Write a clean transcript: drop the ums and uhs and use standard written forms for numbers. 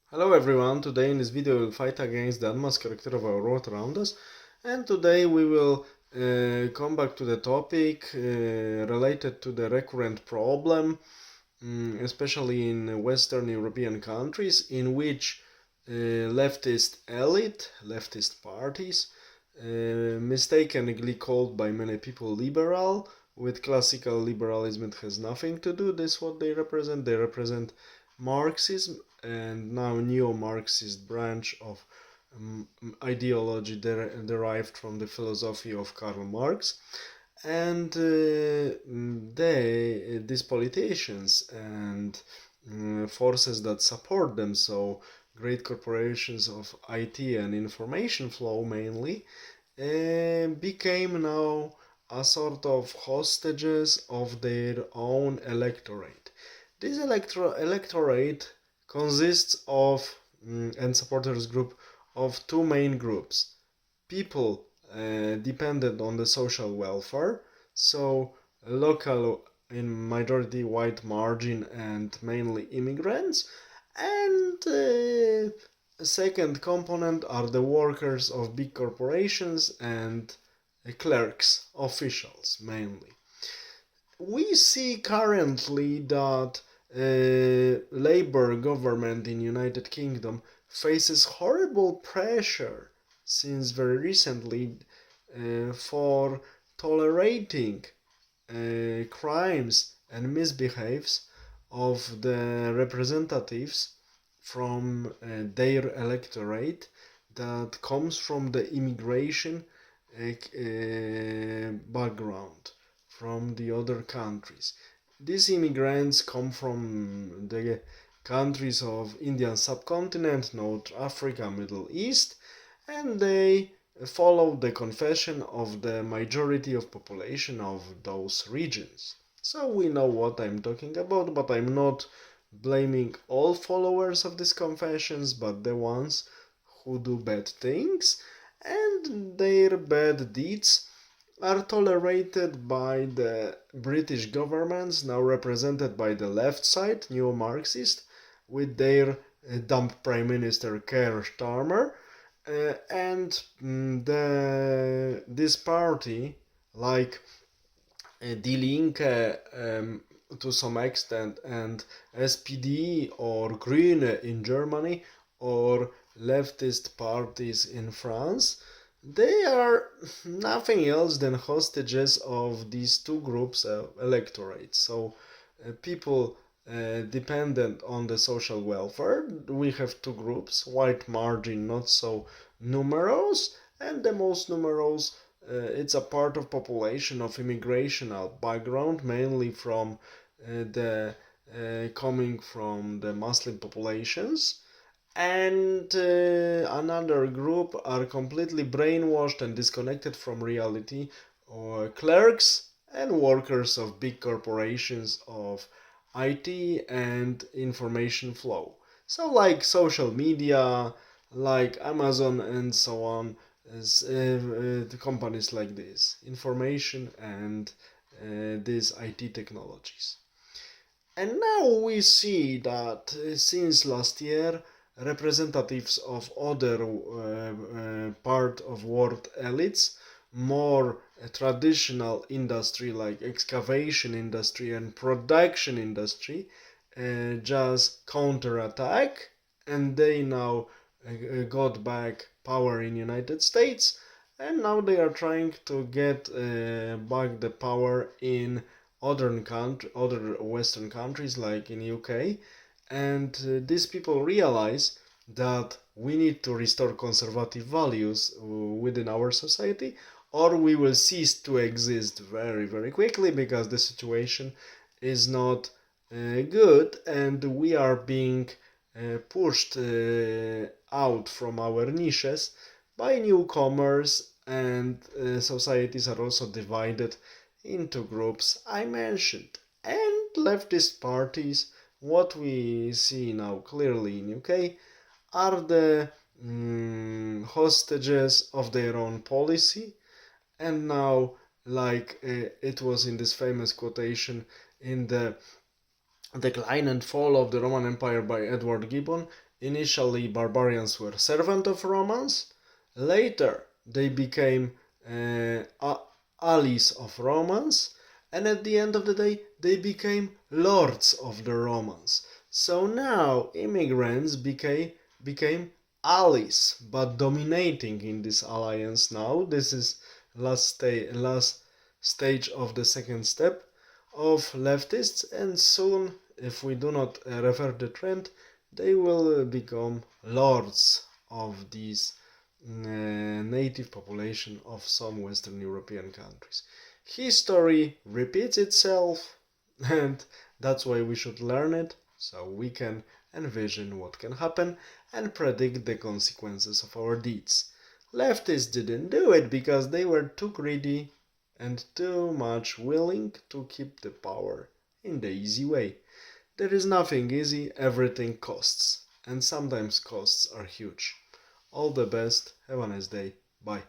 Hello everyone, today in this video we'll fight against the unmasked character of our world around us, and today we will come back to the topic related to the recurrent problem, especially in Western European countries, in which leftist elite, leftist parties, mistakenly called by many people liberal, with classical liberalism it has nothing to do. This is what they represent. They represent Marxism and now neo-Marxist branch of ideology derived from the philosophy of Karl Marx. And these politicians and forces that support them, so great corporations of IT and information flow mainly, became now a sort of hostages of their own electorate. This electorate consists of and supporters group of two main groups: people dependent on the social welfare, so local in majority white margin and mainly immigrants, and a second component are the workers of big corporations and clerks, officials mainly. We see currently that Labour government in United Kingdom faces horrible pressure since very recently for tolerating crimes and misbehaves of the representatives from their electorate that comes from the immigration background from the other countries. These immigrants come from the countries of Indian subcontinent, North Africa, Middle East, and they follow the confession of the majority of population of those regions. So we know what I'm talking about, but I'm not blaming all followers of these confessions, but the ones who do bad things, and their bad deeds are tolerated by the British governments, now represented by the left side, neo-Marxist, with their dumb Prime Minister Keir Starmer, and this party, like Die Linke to some extent, and SPD or Grüne in Germany, or leftist parties in France, they are nothing else than hostages of these two groups of electorates. So people dependent on the social welfare. We have two groups: white margin, not so numerous, and the most numerous. It's a part of population of immigrational background, mainly from the coming from the Muslim populations, and another group are completely brainwashed and disconnected from reality, or clerks and workers of big corporations of IT and information flow. So like social media, like Amazon and so on, as the companies like this, information and these IT technologies. And now we see that since last year, representatives of other part of world elites, more traditional industry like excavation industry and production industry, just counterattack, and they now got back power in United States, and now they are trying to get back the power in other Western countries like in UK, and these people realize that we need to restore conservative values within our society, or we will cease to exist very, very quickly, because the situation is not good, and we are being pushed out from our niches by newcomers, and societies are also divided into groups I mentioned. And leftist parties, what we see now clearly in UK, are the hostages of their own policy. And now, like it was in this famous quotation in the Decline and Fall of the Roman Empire by Edward Gibbon. Initially, barbarians were servants of Romans. Later, they became allies of Romans. And at the end of the day, they became lords of the Romans. So now, immigrants became allies, but dominating in this alliance now. This is last stage of the second step of leftists, and soon, if we do not revert the trend, they will become lords of these native population of some Western European countries. History repeats itself, and that's why we should learn it, so we can envision what can happen and predict the consequences of our deeds. Leftists didn't do it because they were too greedy and too much willing to keep the power in the easy way. There is nothing easy, everything costs, and sometimes costs are huge. All the best, have a nice day, bye.